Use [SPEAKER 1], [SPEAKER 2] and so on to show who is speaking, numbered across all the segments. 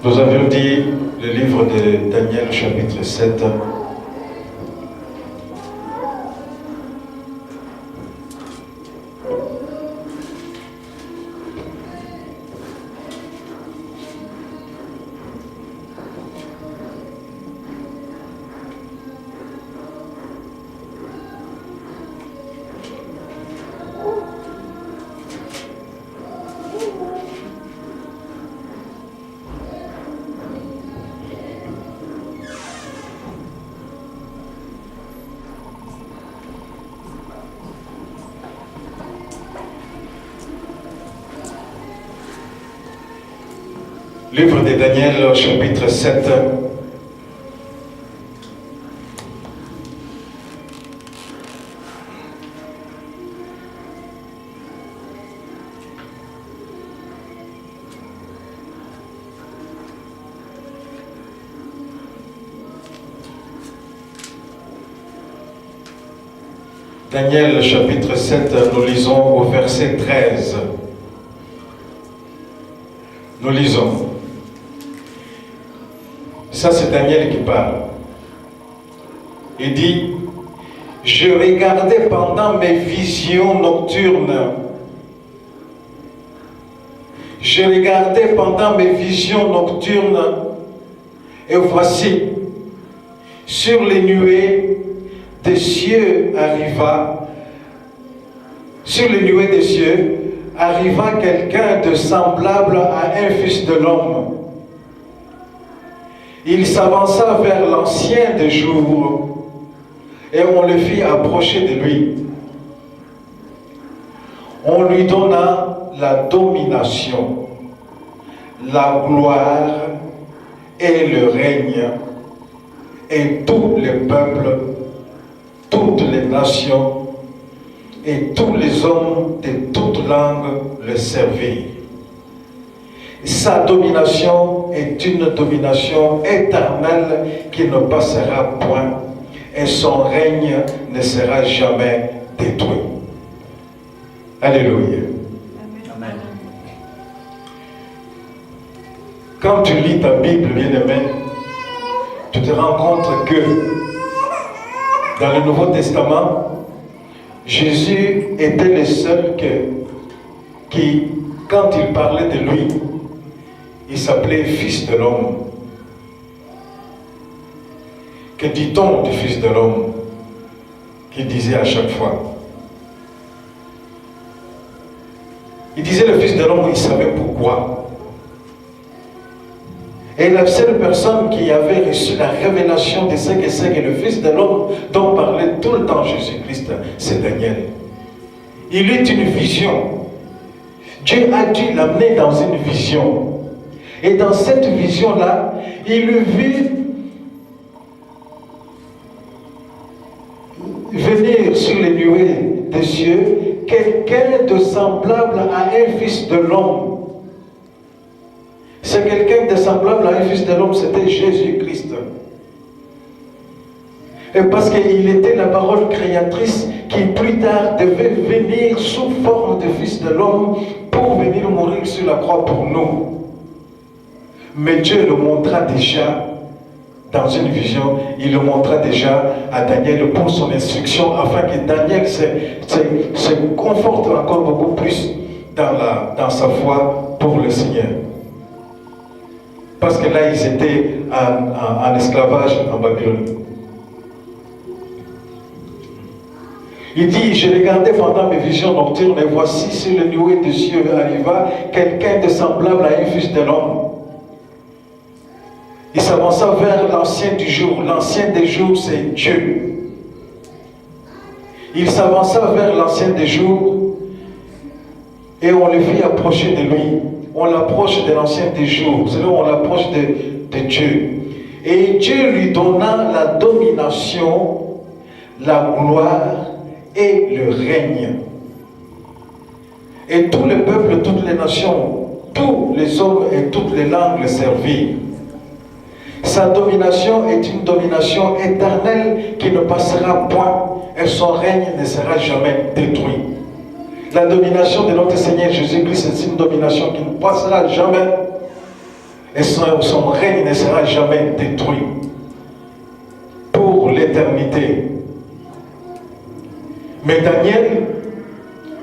[SPEAKER 1] Nous avions dit le livre de Daniel, chapitre 7. Livre de Daniel, chapitre 7. Daniel, chapitre 7, nous lisons au verset 13. Nous lisons. Ça, c'est Daniel qui parle. Il dit, « Je regardais pendant mes visions nocturnes. Je regardais pendant mes visions nocturnes. Et voici, sur les nuées des cieux arriva, sur les nuées des cieux, arriva quelqu'un de semblable à un fils de l'homme. Il s'avança vers l'ancien des jours et on le fit approcher de lui. On lui donna la domination, la gloire et le règne, et tous les peuples, toutes les nations et tous les hommes de toutes langues le servirent. Sa domination est une domination éternelle qui ne passera point et son règne ne sera jamais détruit. Alléluia.
[SPEAKER 2] Amen.
[SPEAKER 1] Quand tu lis ta Bible, bien-aimé, tu te rends compte que dans le Nouveau Testament, Jésus était le seul qui, quand il parlait de lui, il s'appelait Fils de l'homme. Que dit-on du Fils de l'homme? Qu'il disait à chaque fois. Il disait le Fils de l'homme, il savait pourquoi. Et la seule personne qui avait reçu la révélation de ce que c'est que le Fils de l'homme dont parlait tout le temps Jésus-Christ, c'est Daniel. Il eut une vision. Dieu a dû l'amener dans une vision. Et dans cette vision-là, il vit venir sur les nuées des cieux quelqu'un de semblable à un fils de l'homme. C'est quelqu'un de semblable à un fils de l'homme, c'était Jésus-Christ. Et parce qu'il était la parole créatrice qui plus tard devait venir sous forme de fils de l'homme pour venir mourir sur la croix pour nous. Mais Dieu le montra déjà dans une vision, il le montra déjà à Daniel pour son instruction, afin que Daniel se conforte encore beaucoup plus dans sa foi pour le Seigneur. Parce que là, ils étaient en esclavage en Babylone. Il dit, je regardais pendant mes visions nocturnes, et voici sur le nuée des cieux arriva quelqu'un de semblable à un fils de l'homme. Il s'avança vers l'ancien du jour. L'ancien des jours, c'est Dieu. Il s'avança vers l'ancien des jours et on le fit approcher de lui. On l'approche de l'ancien des jours. C'est là où on l'approche de Dieu. Et Dieu lui donna la domination, la gloire et le règne. Et tous les peuples, toutes les nations, tous les hommes et toutes les langues le servirent. Sa domination est une domination éternelle qui ne passera point et son règne ne sera jamais détruit. La domination de notre Seigneur Jésus-Christ, c'est une domination qui ne passera jamais. Et son règne ne sera jamais détruit. Pour l'éternité. Mais Daniel,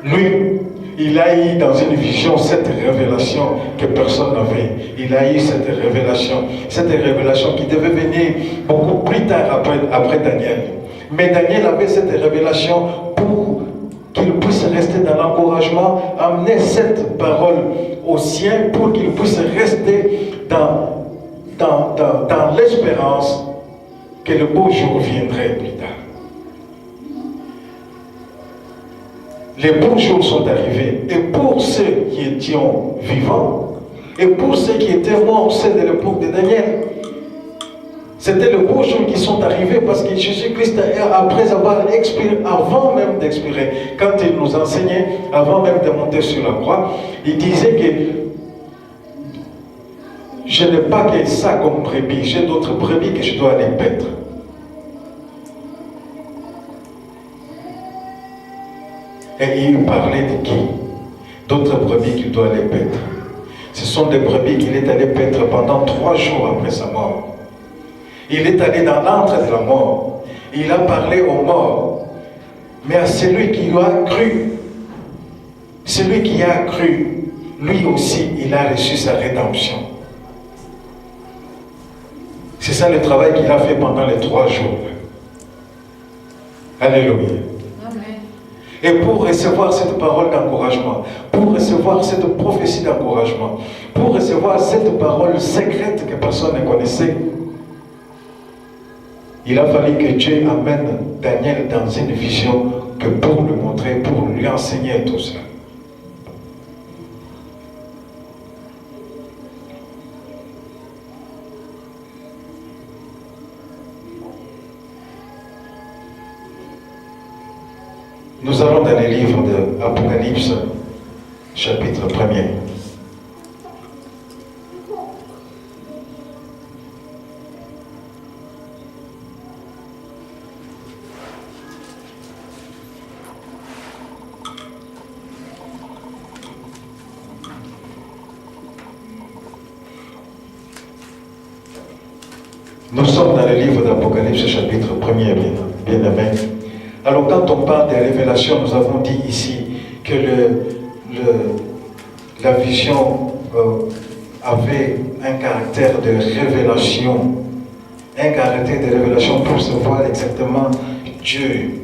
[SPEAKER 1] lui, il a eu dans une vision cette révélation que personne n'avait. Il a eu cette révélation qui devait venir beaucoup plus tard après Daniel. Mais Daniel avait cette révélation pour qu'il puisse rester dans l'encouragement, amener cette parole aux siens pour qu'il puisse rester dans l'espérance que le beau jour viendrait plus tard. Les beaux jours sont arrivés, et pour ceux qui étaient vivants, et pour ceux qui étaient morts, c'est de l'époque de Daniel. C'était le beau jour qui sont arrivés parce que Jésus-Christ, après avoir expiré, avant même d'expirer, quand il nous enseignait, avant même de monter sur la croix, il disait que je n'ai pas que ça comme brebis, j'ai d'autres brebis que je dois aller paître. Et il parlait de qui? D'autres brebis qu'il doit aller paître. Ce sont des brebis qu'il est allé paître pendant 3 jours après sa mort. Il est allé dans l'antre de la mort. Il a parlé aux morts. Mais à celui qui a cru, celui qui a cru, lui aussi, il a reçu sa rédemption. C'est ça le travail qu'il a fait pendant les 3 jours. Alléluia. Et pour recevoir cette parole d'encouragement, pour recevoir cette prophétie d'encouragement, pour recevoir cette parole secrète que personne ne connaissait, il a fallu que Dieu amène Daniel dans une vision que pour lui montrer, pour lui enseigner tout cela. Nous allons dans les livres de Apocalypse, chapitre 1er. Nous sommes dans le livre d'Apocalypse, chapitre 1er, bien-aimé. Alors quand on parle des révélations, nous avons dit ici que la vision avait un caractère de révélation. Un caractère de révélation pour savoir exactement Dieu.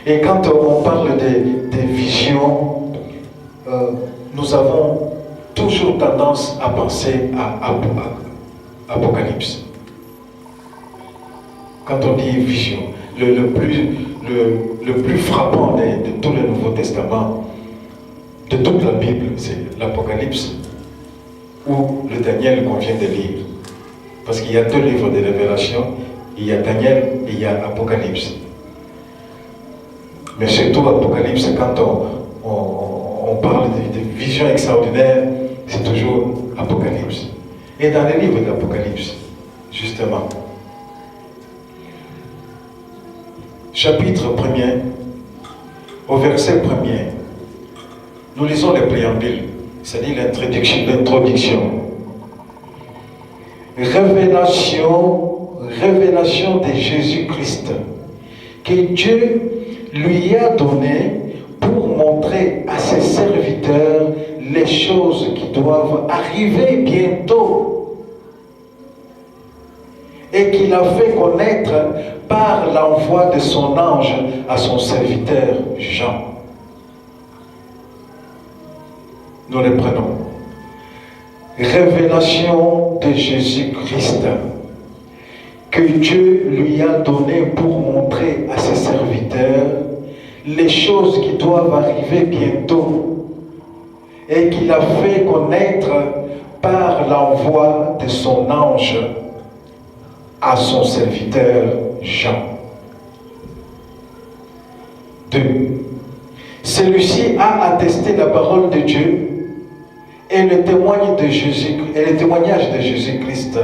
[SPEAKER 1] Et quand on parle des visions, nous avons toujours tendance à penser à Apocalypse. Quand on dit vision, le plus frappant de tout le Nouveau Testament, de toute la Bible, c'est l'Apocalypse ou le Daniel qu'on vient de lire. Parce qu'il y a 2 livres de révélation, il y a Daniel et il y a Apocalypse. Mais surtout Apocalypse, quand on parle de visions extraordinaires, c'est toujours Apocalypse. Et dans les livres d'Apocalypse, justement, chapitre 1er, au verset 1er, nous lisons les préambules, c'est-à-dire l'introduction. Révélation de Jésus-Christ, que Dieu lui a donné pour montrer à ses serviteurs les choses qui doivent arriver bientôt et qu'il a fait connaître par l'envoi de son ange à son serviteur Jean. Nous les prenons. Révélation de Jésus-Christ que Dieu lui a donné pour montrer à ses serviteurs les choses qui doivent arriver bientôt et qu'il a fait connaître par l'envoi de son ange à son serviteur Jean. 2. Celui-ci a attesté la parole de Dieu et le témoignage de Jésus-Christ,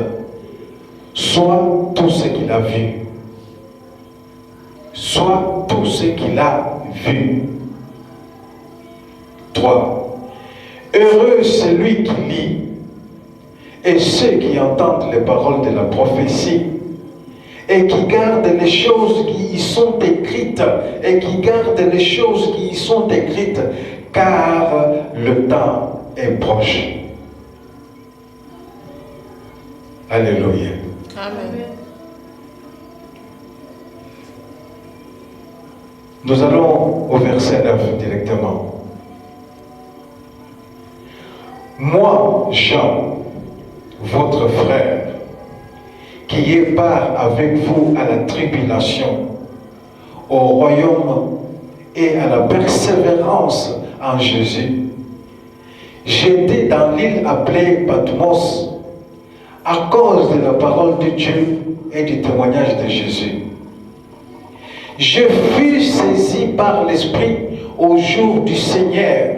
[SPEAKER 1] soit tout ce qu'il a vu, soit tout ce qu'il a vu. 3. Heureux celui qui lit et ceux qui entendent les paroles de la prophétie et qui gardent les choses qui y sont écrites, car le temps est proche. Alléluia.
[SPEAKER 2] Amen.
[SPEAKER 1] Nous allons au verset 9 directement. Moi, Jean, votre frère, qui ai part avec vous à la tribulation, au royaume et à la persévérance en Jésus. J'étais dans l'île appelée Patmos à cause de la parole de Dieu et du témoignage de Jésus. Je fus saisi par l'Esprit au jour du Seigneur.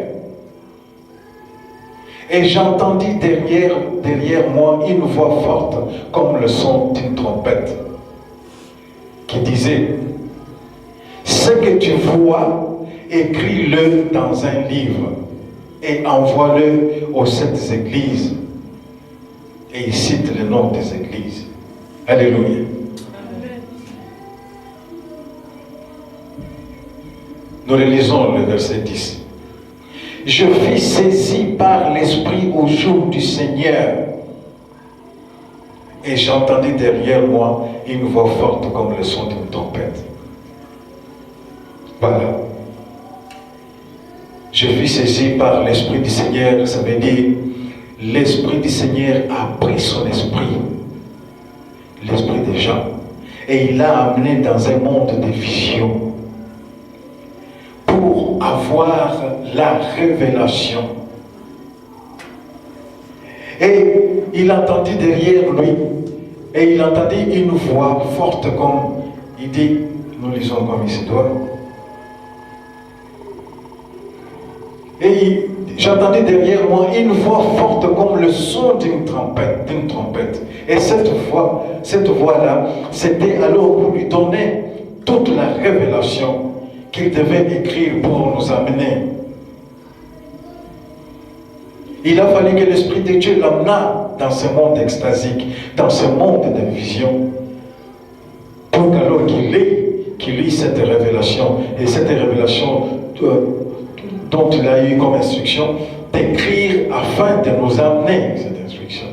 [SPEAKER 1] Et j'entendis derrière moi une voix forte comme le son d'une trompette qui disait: ce que tu vois, écris-le dans un livre et envoie-le aux 7 églises. Et il cite le nom des églises. Alléluia.
[SPEAKER 2] Amen.
[SPEAKER 1] Nous relisons le verset 10. Je fus saisi par l'Esprit au jour du Seigneur. Et j'entendis derrière moi une voix forte comme le son d'une trompette. Voilà. Je fus saisi par l'Esprit du Seigneur, ça veut dire l'Esprit du Seigneur a pris son esprit, l'esprit des gens, et il l'a amené dans un monde de vision pour avoir la révélation. Et il entendit derrière lui, et il entendit une voix forte comme, il dit, nous lisons comme il se doit. Et j'entendis derrière moi une voix forte comme le son d'une trompette. Et cette voix-là, c'était alors pour lui donner toute la révélation qu'il devait écrire pour nous amener. Il a fallu que l'Esprit de Dieu l'amena dans ce monde extasique, dans ce monde de vision, pour qu'alors qu'il lit cette révélation, et cette révélation dont il a eu comme instruction d'écrire afin de nous amener cette instruction.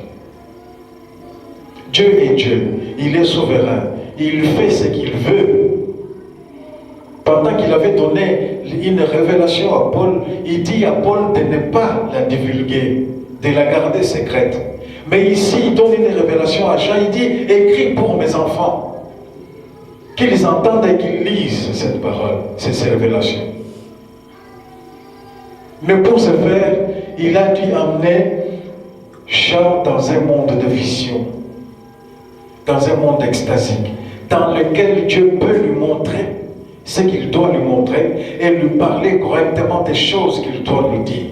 [SPEAKER 1] Dieu est Dieu, il est souverain, il fait ce qu'il veut. Pendant qu'il avait donné une révélation à Paul, il dit à Paul de ne pas la divulguer, de la garder secrète. Mais ici, il donne une révélation à Jean, il dit: écris pour mes enfants, qu'ils entendent et qu'ils lisent cette parole, ces révélations. Mais pour ce faire, il a dû amener Jean dans un monde de vision, dans un monde extasique, dans lequel Dieu peut lui montrer ce qu'il doit lui montrer et lui parler correctement des choses qu'il doit lui dire.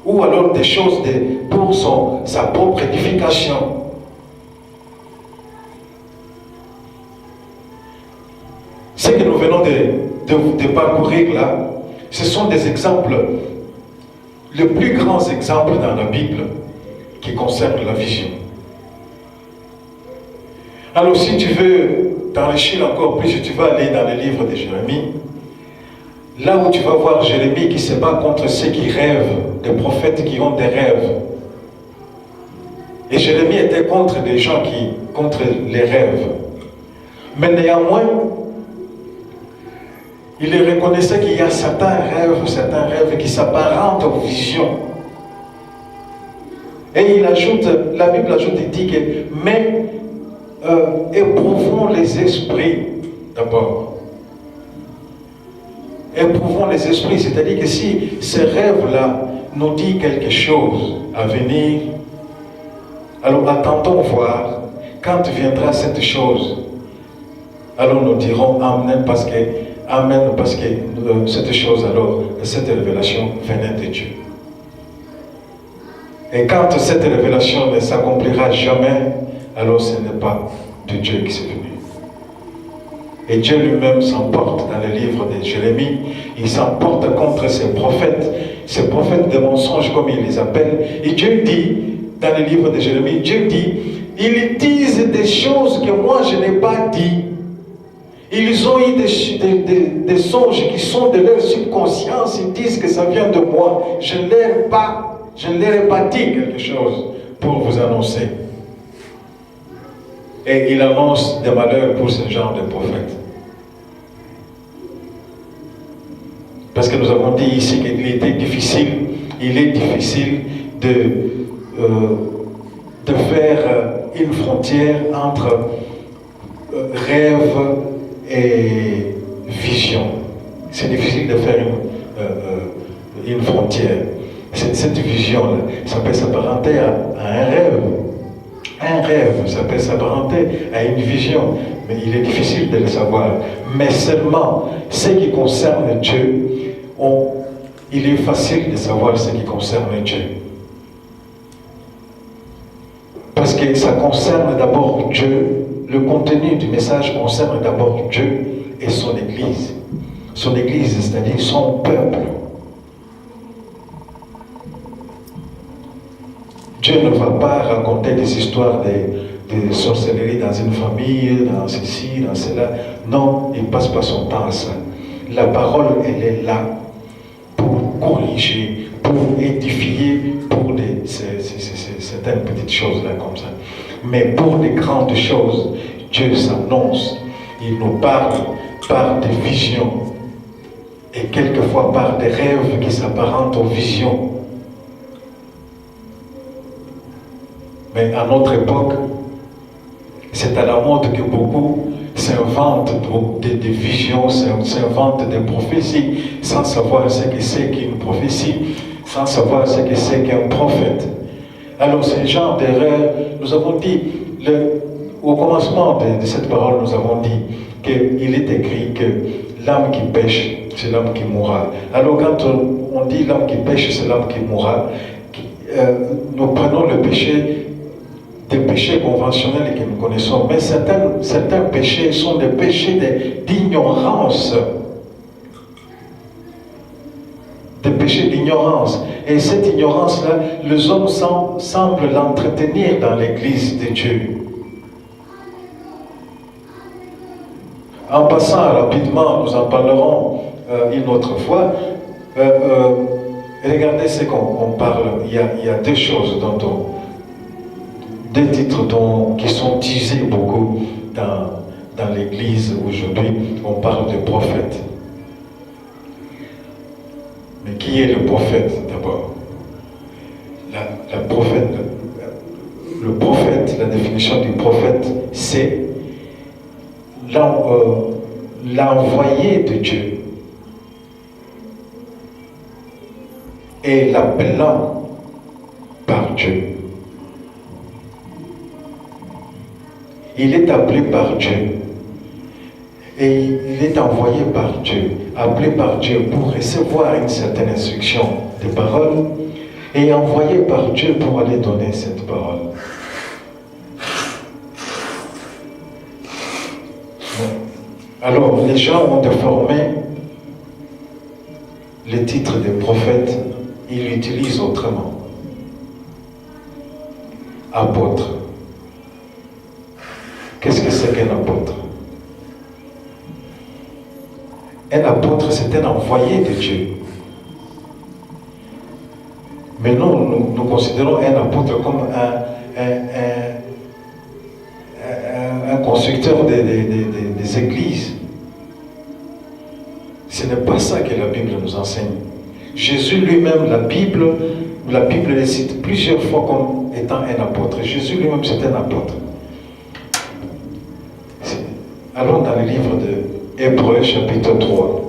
[SPEAKER 1] Ou alors des choses pour sa propre édification. Ce que nous venons de parcourir là, ce sont des exemples, les plus grands exemples dans la Bible qui concernent la vision. Alors si tu veux t'enrichir encore plus, tu vas aller dans le livre de Jérémie, là où tu vas voir Jérémie qui se bat contre ceux qui rêvent, des prophètes qui ont des rêves. Et Jérémie était contre contre les rêves. Mais néanmoins, il reconnaissait qu'il y a certains rêves qui s'apparentent aux visions. Et il ajoute, la Bible ajoute et dit que, mais éprouvons les esprits d'abord. Éprouvons les esprits, c'est-à-dire que si ces rêves-là nous disent quelque chose à venir, alors attendons voir quand viendra cette chose. Alors nous dirons Amen parce que cette chose alors, cette révélation venait de Dieu. Et quand cette révélation ne s'accomplira jamais, alors ce n'est pas de Dieu qui c'est venu. Et Dieu lui-même s'emporte dans le livre de Jérémie, il s'emporte contre ces prophètes de mensonges comme il les appelle. Et Dieu dit, dans le livre de Jérémie, Dieu dit, ils disent des choses que moi je n'ai pas dit. Ils ont eu des songes qui sont de leur subconscience, ils disent que ça vient de moi. Je ne leur ai pas dit quelque chose pour vous annoncer. Et il annonce des malheurs pour ce genre de prophètes. Parce que nous avons dit ici qu'il est difficile de faire une frontière entre rêve et vision. C'est difficile de faire une frontière. Cette vision-là, ça peut s'apparenter à un rêve. Un rêve, ça peut s'apparenter à une vision, mais il est difficile de le savoir. Mais seulement ce qui concerne Dieu, il est facile de savoir ce qui concerne Dieu. Parce que ça concerne d'abord Dieu, le contenu du message concerne d'abord Dieu et son Église. Son Église, c'est-à-dire son peuple. Dieu ne va pas raconter des histoires de sorcellerie dans une famille, dans ceci, dans cela. Non, il ne passe pas son temps à ça. La parole, elle est là pour corriger, pour édifier, pour certaines petites choses-là comme ça. Mais pour des grandes choses, Dieu s'annonce. Il nous parle par des visions et quelquefois par des rêves qui s'apparentent aux visions. Mais à notre époque, c'est à la mode que beaucoup s'inventent des visions, s'inventent des prophéties, sans savoir ce que c'est qu'une prophétie, sans savoir ce que c'est qu'un prophète. Alors, ce genre d'erreur, nous avons dit, au commencement de cette parole, nous avons dit qu'il est écrit que l'âme qui pêche, c'est l'âme qui mourra. Alors, quand on dit l'âme qui pêche, c'est l'âme qui mourra, nous prenons le péché, des péchés conventionnels que nous connaissons, mais certains péchés sont des péchés d'ignorance. Des péchés d'ignorance. Et cette ignorance-là, les hommes semblent l'entretenir dans l'Église de Dieu. En passant rapidement, nous en parlerons une autre fois. Regardez ce qu'on parle. Il y a deux choses deux titres qui sont utilisés beaucoup dans l'Église aujourd'hui. On parle de prophète. Mais qui est le prophète d'abord? Le prophète, la définition du prophète, c'est l'envoyé de Dieu et l'appelant par Dieu. Il est appelé par Dieu et il est envoyé par Dieu, appelé par Dieu pour recevoir une certaine instruction de parole et envoyé par Dieu pour aller donner cette parole. Alors, les gens ont déformé le titre de prophète, ils l'utilisent autrement. Apôtre. Qu'est-ce que c'est qu'un apôtre? Un apôtre, c'est un envoyé de Dieu. Mais nous considérons un apôtre comme un constructeur des églises. Ce n'est pas ça que la Bible nous enseigne. Jésus lui-même, la Bible le cite plusieurs fois comme étant un apôtre. Jésus lui-même, c'est un apôtre. Allons dans le livre de Hébreux, chapitre 3.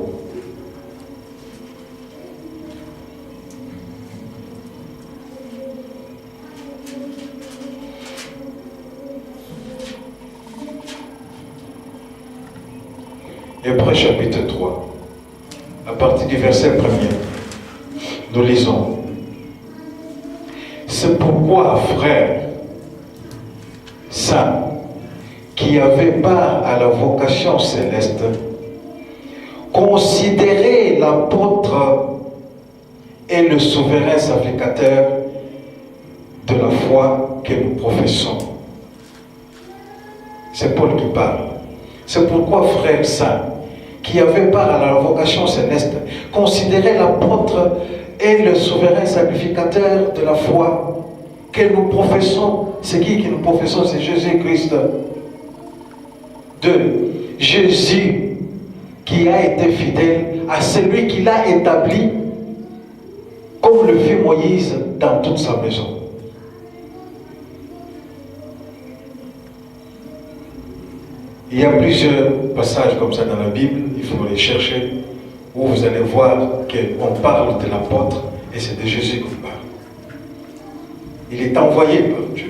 [SPEAKER 1] Hébreux, chapitre 3. À partir du verset 1er, nous lisons. C'est pourquoi, frères, saints, qui avaient part à la vocation céleste, considéraient l'apôtre et le souverain sacrificateur de la foi que nous professons. C'est Paul qui parle. C'est pourquoi, frères saints, qui avaient part à la vocation céleste, considéraient l'apôtre et le souverain sacrificateur de la foi que nous professons. C'est qui nous professons? C'est Jésus-Christ. 2. Jésus qui a été fidèle à celui qui l'a établi, comme le fit Moïse dans toute sa maison. Il y a plusieurs passages comme ça dans la Bible, il faut les chercher, où vous allez voir qu'on parle de l'apôtre et c'est de Jésus qu'on parle. Il est envoyé par Dieu.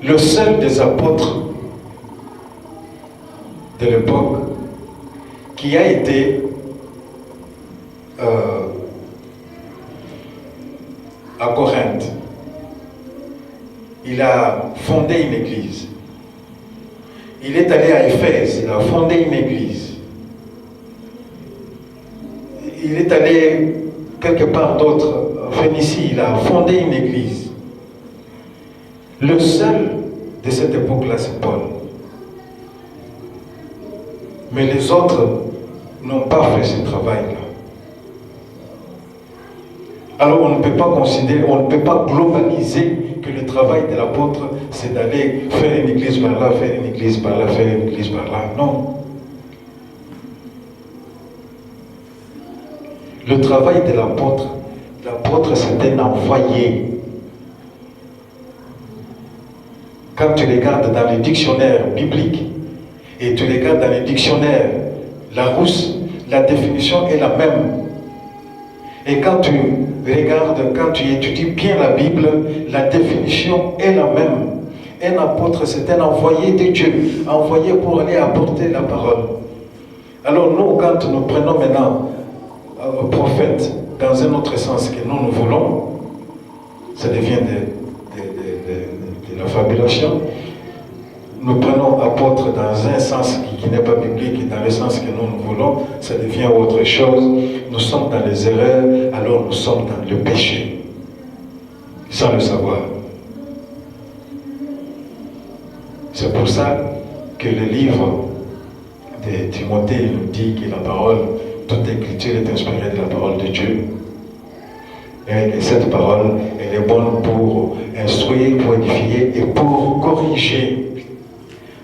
[SPEAKER 1] Le seul des apôtres de l'époque qui a été à Corinthe, il a fondé une église. Il est allé à Éphèse, il a fondé une église. Il est allé quelque part d'autre, en Phénicie, il a fondé une église. Le seul de cette époque-là, c'est Paul. Mais les autres n'ont pas fait ce travail-là. Alors on ne peut pas considérer, on ne peut pas globaliser que le travail de l'apôtre, c'est d'aller faire une église par là, faire une église par là, faire une église par là. Non. Le travail de l'apôtre c'est un envoyé. Quand tu regardes dans les dictionnaires bibliques et tu regardes dans les dictionnaires Larousse, la définition est la même. Et quand tu regardes, quand tu étudies bien la Bible, la définition est la même. Un apôtre, c'est un envoyé de Dieu, envoyé pour aller apporter la parole. Alors nous, quand nous prenons maintenant un prophète dans un autre sens que nous voulons, ça devient de la fabulation. Nous prenons apôtre dans un sens qui n'est pas biblique et dans le sens que nous voulons, ça devient autre chose. Nous sommes dans les erreurs, alors nous sommes dans le péché, sans le savoir. C'est pour ça que le livre de Timothée nous dit que la parole, toute écriture est inspirée de la parole de Dieu. Et cette parole, elle est bonne pour instruire, pour édifier et pour corriger.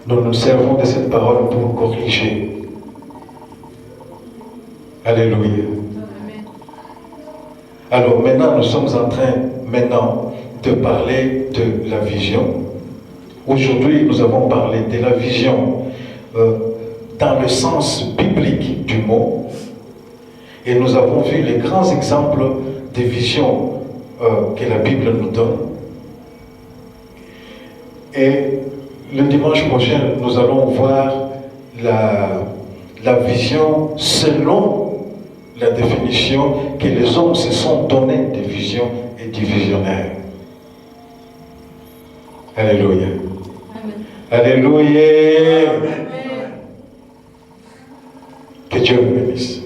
[SPEAKER 1] Nous nous servons de cette parole pour corriger. Alléluia.
[SPEAKER 2] Amen.
[SPEAKER 1] Alors maintenant, nous sommes en train de parler de la vision. Aujourd'hui, nous avons parlé de la vision dans le sens biblique du mot. Et nous avons vu les grands exemples de visions que la Bible nous donne. Et le dimanche prochain, nous allons voir la vision selon la définition que les hommes se sont donnés de vision et de visionnaire. Alléluia.
[SPEAKER 2] Amen.
[SPEAKER 1] Alléluia.
[SPEAKER 2] Amen.
[SPEAKER 1] Que Dieu vous bénisse.